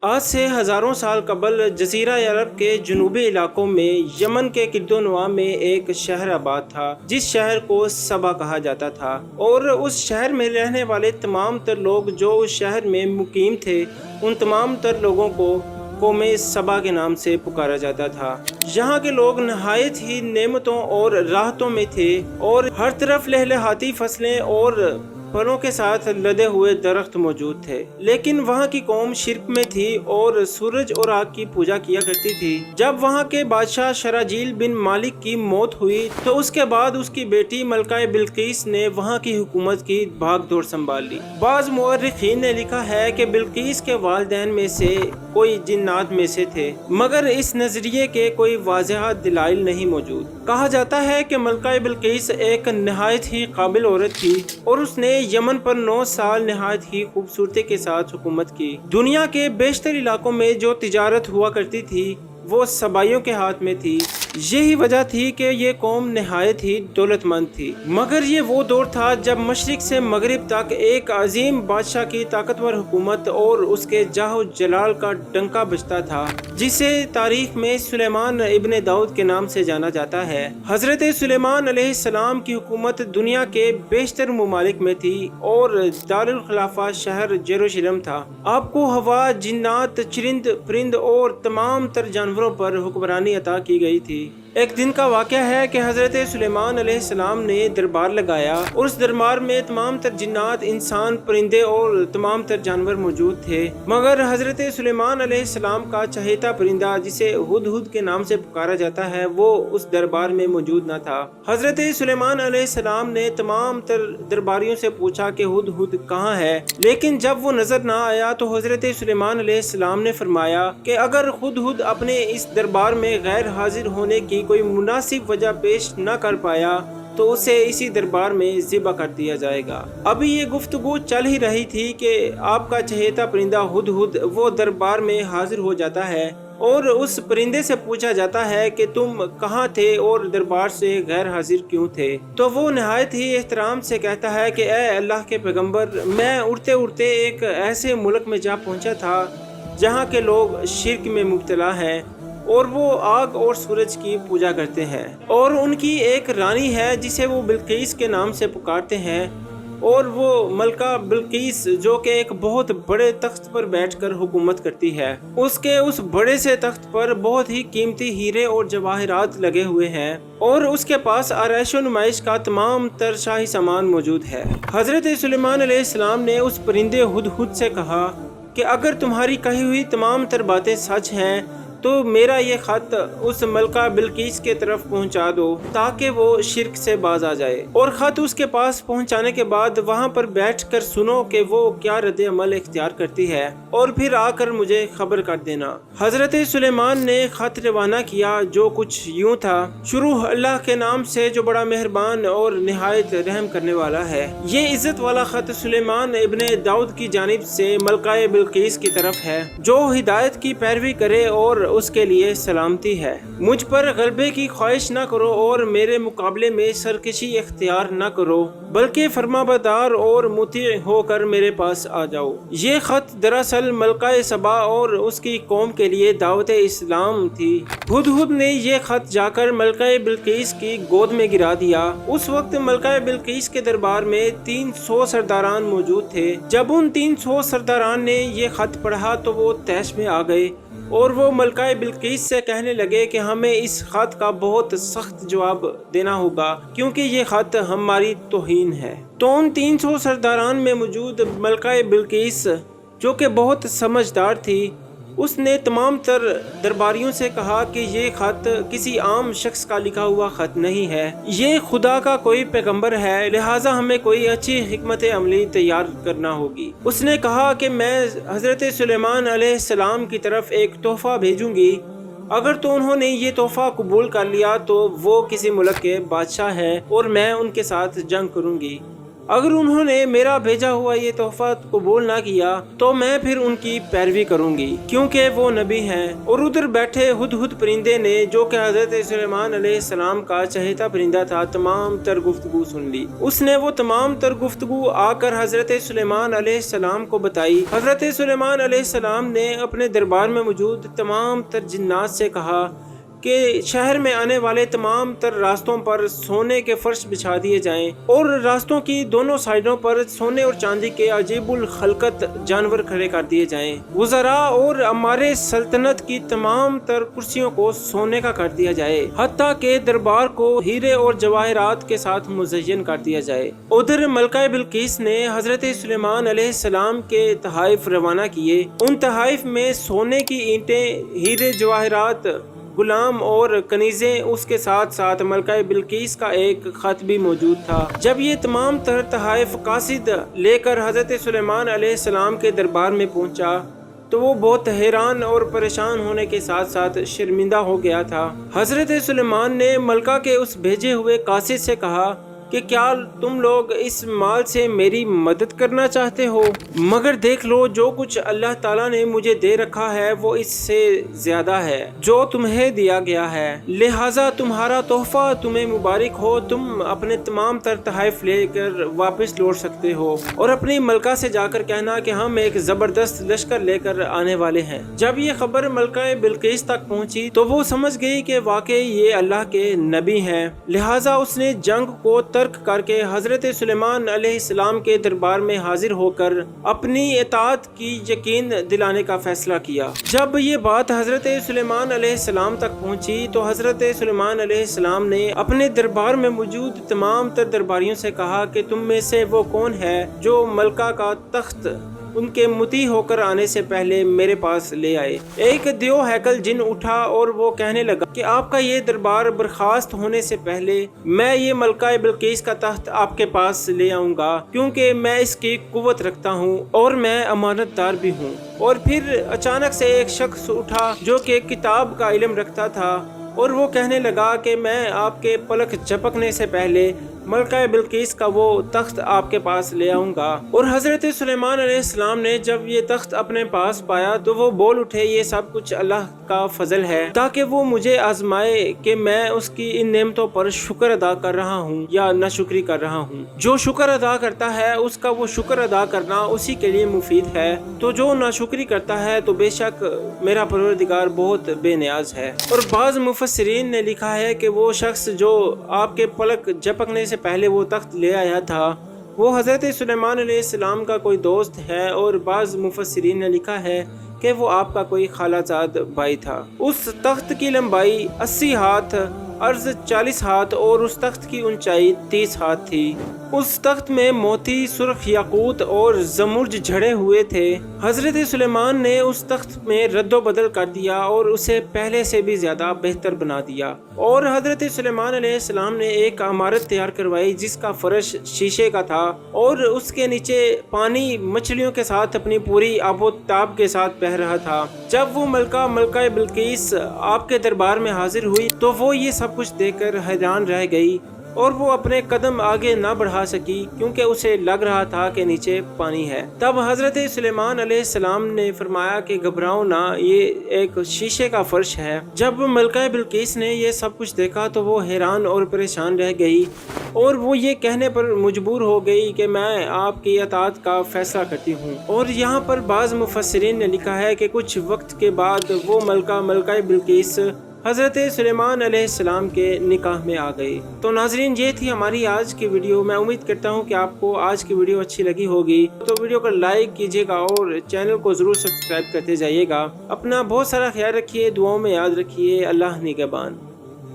آج سے ہزاروں سال قبل جزیرہ عرب کے جنوبی علاقوں میں یمن کے کردونوا میں ایک شہر آباد تھا جس شہر کو سبا کہا جاتا تھا، اور اس شہر میں رہنے والے تمام تر لوگ جو اس شہر میں مقیم تھے ان تمام تر لوگوں کو قوم سبا کے نام سے پکارا جاتا تھا۔ یہاں کے لوگ نہایت ہی نعمتوں اور راحتوں میں تھے اور ہر طرف لہلہاتی فصلیں اور پھلوں کے ساتھ لدے ہوئے درخت موجود تھے، لیکن وہاں کی قوم شرک میں تھی اور سورج اور آگ کی پوجا کیا کرتی تھی۔ جب وہاں کے بادشاہ شراجیل بن مالک کی موت ہوئی تو اس کے بعد اس کی بیٹی ملکہ بلقیس نے وہاں کی حکومت کی بھاگ دوڑ سنبھال لی۔ بعض مورخین نے لکھا ہے کہ بلقیس کے والدین میں سے کوئی جنات میں سے تھے، مگر اس نظریے کے کوئی واضح دلائل نہیں موجود۔ کہا جاتا ہے کہ ملکہ بلقیس ایک نہایت ہی قابل عورت تھی اور اس نے یمن پر 9 سال نہایت ہی خوبصورتی کے ساتھ حکومت کی۔ دنیا کے بیشتر علاقوں میں جو تجارت ہوا کرتی تھی وہ سبائیوں کے ہاتھ میں تھی۔ یہی وجہ تھی کہ یہ قوم نہایت ہی دولت مند تھی، مگر یہ وہ دور تھا جب مشرق سے مغرب تک ایک عظیم بادشاہ کی طاقتور حکومت اور اس کے جاہ و جلال کا ڈنکا بجتا تھا، جسے تاریخ میں سلیمان ابن داؤد کے نام سے جانا جاتا ہے۔ حضرت سلیمان علیہ السلام کی حکومت دنیا کے بیشتر ممالک میں تھی اور دارالخلافہ شہر یروشلم تھا۔ آپ کو ہوا، جنات، چرند پرند اور تمام تر جانوروں پر حکمرانی عطا کی گئی تھی۔ ایک دن کا واقعہ ہے کہ حضرت سلیمان علیہ السلام نے دربار لگایا اور اس دربار میں تمام تر جنات، انسان، پرندے اور تمام تر جانور موجود تھے، مگر حضرت سلیمان علیہ السلام کا چہیتا پرندہ جسے ہدہد کے نام سے پکارا جاتا ہے وہ اس دربار میں موجود نہ تھا۔ حضرت سلیمان علیہ السلام نے تمام تر درباریوں سے پوچھا کہ ہدہد کہاں ہے، لیکن جب وہ نظر نہ آیا تو حضرت سلیمان علیہ السلام نے فرمایا کہ اگر ہدہد اپنے اس دربار میں غیر حاضر ہونے کی کوئی مناسب وجہ پیش نہ کر پایا تو اسے اسی دربار میں ذبح کر دیا جائے گا۔ ابھی یہ گفتگو چل ہی رہی تھی کہ آپ کا چہیتا پرندہ ہدہد وہ دربار میں حاضر ہو جاتا ہے اور اس پرندے سے پوچھا جاتا ہے کہ تم کہاں تھے اور دربار سے غیر حاضر کیوں تھے؟ تو وہ نہایت ہی احترام سے کہتا ہے کہ اے اللہ کے پیغمبر، میں اڑتے اڑتے ایک ایسے ملک میں جا پہنچا تھا جہاں کے لوگ شرک میں مبتلا ہیں اور وہ آگ اور سورج کی پوجا کرتے ہیں، اور ان کی ایک رانی ہے جسے وہ بلقیس کے نام سے پکارتے ہیں، اور وہ ملکہ بلقیس جو کہ ایک بہت بڑے تخت پر بیٹھ کر حکومت کرتی ہے۔ اس کے اس بڑے سے تخت پر بہت ہی قیمتی ہیرے اور جواہرات لگے ہوئے ہیں اور اس کے پاس آرائش و نمائش کا تمام تر شاہی سامان موجود ہے۔ حضرت سلیمان علیہ السلام نے اس پرندے ہدہد سے کہا کہ اگر تمہاری کہی ہوئی تمام تر باتیں سچ ہیں تو میرا یہ خط اس ملکہ بلقیس کے طرف پہنچا دو تاکہ وہ شرک سے باز آ جائے، اور خط اس کے پاس پہنچانے کے بعد وہاں پر بیٹھ کر سنو کہ وہ کیا رد عمل اختیار کرتی ہے اور پھر آ کر مجھے خبر کر دینا۔ حضرت سلیمان نے خط روانہ کیا جو کچھ یوں تھا: شروع اللہ کے نام سے جو بڑا مہربان اور نہایت رحم کرنے والا ہے۔ یہ عزت والا خط سلیمان ابن داؤد کی جانب سے ملکہ بلقیس کی طرف ہے، جو ہدایت کی پیروی کرے اور اس کے لیے سلامتی ہے۔ مجھ پر غلبے کی خواہش نہ کرو اور میرے مقابلے میں سرکشی اختیار نہ کرو، بلکہ فرمانبردار اور مطیع ہو کر میرے پاس آ جاؤ۔ یہ خط دراصل ملکہ سبا اور اس کی قوم کے لیے دعوت اسلام تھی۔ ہدہد نے یہ خط جا کر ملکہ بلقیس کی گود میں گرا دیا۔ اس وقت ملکہ بلقیس کے دربار میں 300 سرداران موجود تھے۔ جب ان 300 سرداران نے یہ خط پڑھا تو وہ طیش میں آ گئے اور وہ ملکہ بلقیس سے کہنے لگے کہ ہمیں اس خط کا بہت سخت جواب دینا ہوگا کیونکہ یہ خط ہماری توہین ہے۔ تو ان 300 سرداران میں موجود ملکہ بلقیس جو کہ بہت سمجھدار تھی، اس نے تمام تر درباریوں سے کہا کہ یہ خط کسی عام شخص کا لکھا ہوا خط نہیں ہے، یہ خدا کا کوئی پیغمبر ہے، لہٰذا ہمیں کوئی اچھی حکمت عملی تیار کرنا ہوگی۔ اس نے کہا کہ میں حضرت سلیمان علیہ السلام کی طرف ایک تحفہ بھیجوں گی، اگر تو انہوں نے یہ تحفہ قبول کر لیا تو وہ کسی ملک کے بادشاہ ہیں اور میں ان کے ساتھ جنگ کروں گی، अगर उन्होंने मेरा भेजा हुआ ये तोहफा कबूल ना किया तो मैं फिर उनकी पैरवी करूंगी, क्योंकि वो नबी हैं। और उधर बैठे हुदहुद परिंदे ने, जो कि हजरत सुलेमान अलैहिस्सलाम का चहेता परिंदा था, तमाम तर गुफ्तगू सुन ली। उसने वो तमाम तर गुफ्तगू आकर हजरत सुलेमान अलैहिस्सलाम को बताई। हजरत सुलेमान अलैहिस्सलाम ने अपने दरबार में मौजूद तमाम तर जिन्नात से कहा कि शहर में आने वाले तमाम तर रास्तों पर सोने के फर्श बिछा दिए जाएं और रास्तों की दोनों साइडों पर सोने और चांदी के अजीबुल खलकत जानवर खड़े कर दिए जाएं। वज़रा और अमारे सल्तनत की तमाम तर कुर्सियों को सोने का कर दिया जाए, हत्ता के दरबार को हीरे और जवाहरात के साथ मुज़य्यन कर दिया जाए। उधर मलका बिल्किस ने हजरत सुलेमान अलैहिस्सलाम के तहाइफ रवाना किए। उन तहाइफ में सोने की ईंटें, हीरे, जवाहरात, गुलाम और कनीज़ें, उसके साथ साथ मलका बिल्किस का एक खत भी मौजूद था। जब ये तमाम तर तहाइफ कासिद लेकर हजरत सुलेमान अलैहिस्सलाम के दरबार में पहुंचा तो वो बहुत हैरान और परेशान होने के साथ साथ शर्मिंदा हो गया था। हजरत सुलेमान ने मलका के उस भेजे हुए कासिद से कहा कि क्या तुम लोग इस माल से मेरी मदद करना चाहते हो? मगर देख लो, जो कुछ अल्लाह ताला ने मुझे दे रखा है वो इससे ज्यादा है जो तुम्हें दिया गया है, लिहाजा तुम्हारा तोहफा तुम्हें मुबारक हो। तुम अपने तमाम तर तहाइफ लेकर वापस लौट सकते हो और अपनी मलका से जाकर कहना कि हम एक जबरदस्त लश्कर लेकर आने वाले हैं। जब ये खबर मलका बिल्किस तक पहुंची तो वो समझ गई कि वाकई ये अल्लाह के नबी हैं, लिहाजा उसने जंग को तर्क करके हजरत सुलेमान अलैहिस्सलाम के दरबार में हाजिर होकर अपनी इताअत की यकीन दिलाने का फैसला किया। जब ये बात हजरत सुलेमान अलैहिस्सलाम तक पहुंची तो हजरत सुलेमान अलैहिस्सलाम ने अपने दरबार में मौजूद तमाम तर दरबारियों से कहा कि तुम में से वो कौन है जो मलका का तख्त उनके मुती होकर आने से पहले मेरे पास ले आए। एक दियो हैकल जिन उठा और वो कहने लगा कि आपका ये दरबार बर्खास्त होने से पहले मैं ये मलका बिल्किस का तख्त आपके पास ले आऊंगा, क्योंकि मैं इसकी कुव्वत रखता हूँ और मैं अमानतदार भी हूँ। और फिर अचानक से एक शख्स उठा जो कि किताब का इल्म रखता था और वो कहने लगा कि मैं आपके पलक झपकने से पहले मलका बिल्किस का वो तख्त आपके पास ले आऊंगा। और हजरत सुलेमान अलैहिस्सलाम ने जब ये तख्त अपने पास पाया तो वो बोल उठे, ये सब कुछ अल्लाह का फजल है ताकि वो मुझे आजमाए कि मैं उसकी इन नेमतों पर शुक्र अदा कर रहा हूँ या नाशुक्री कर रहा हूँ। जो शुक्र अदा करता है उसका वो शुक्र अदा करना उसी के लिए मुफीद है, तो जो नाशुक्री करता है तो बेशक मेरा परवरदिगार बहुत बेनियाज है। और बाज़ मुफस्सिरीन ने लिखा है कि वो शख्स जो आपके पलक झपकने से पहले वो तख्त ले आया था वो हजरत सुलेमान अलैहिस्सलाम का कोई दोस्त है, और बाज़ मुफस्सिरीन ने लिखा है कि वो आपका कोई खालाजाद भाई था। उस तख्त की लंबाई 80 हाथ, अर्ज 40 हाथ और उस तख्त की ऊंचाई 30 हाथ थी। उस तख्त में मोती, सुर्ख याकूत और जमुर्ज झड़े हुए थे। हजरत सुलेमान ने उस तख्त में रद्दो बदल कर दिया और उसे पहले से भी ज्यादा बेहतर बना दिया। और हजरत सुलेमान अलैहिस्सलाम ने एक इमारत तैयार करवाई जिसका फर्श शीशे का था और उसके नीचे पानी मछलियों के साथ अपनी पूरी आबोताब के साथ बह रहा था। जब वो मलका बिल्किस आपके दरबार में हाजिर हुई तो वो ये सब कुछ देखकर हैरान रह गई और वो अपने कदम आगे ना बढ़ा सकी क्योंकि उसे लग रहा था कि नीचे पानी है। तब हजरत सुलेमान अलैहिस्सलाम ने फरमाया कि घबराओ ना, ये एक शीशे का फर्श है। जब मलका बिल्किस ने ये सब कुछ देखा तो वो हैरान और परेशान रह गई और वो ये कहने पर मजबूर हो गई कि मैं आपकी अताअत का फैसला करती हूँ। और यहाँ पर बाज़ मुफस्सिरीन ने लिखा है कि कुछ वक्त के बाद वो मलका बिल्किस हज़रत सुलेमान अलैहिस्सलाम के निकाह में आ गई। तो नाजरीन, ये थी हमारी आज की वीडियो। मैं उम्मीद करता हूँ कि आपको आज की वीडियो अच्छी लगी होगी, तो वीडियो को लाइक कीजिएगा और चैनल को ज़रूर सब्सक्राइब करते जाइएगा। अपना बहुत सारा ख्याल रखिए, दुआओं में याद रखिए। अल्लाह निगहबान।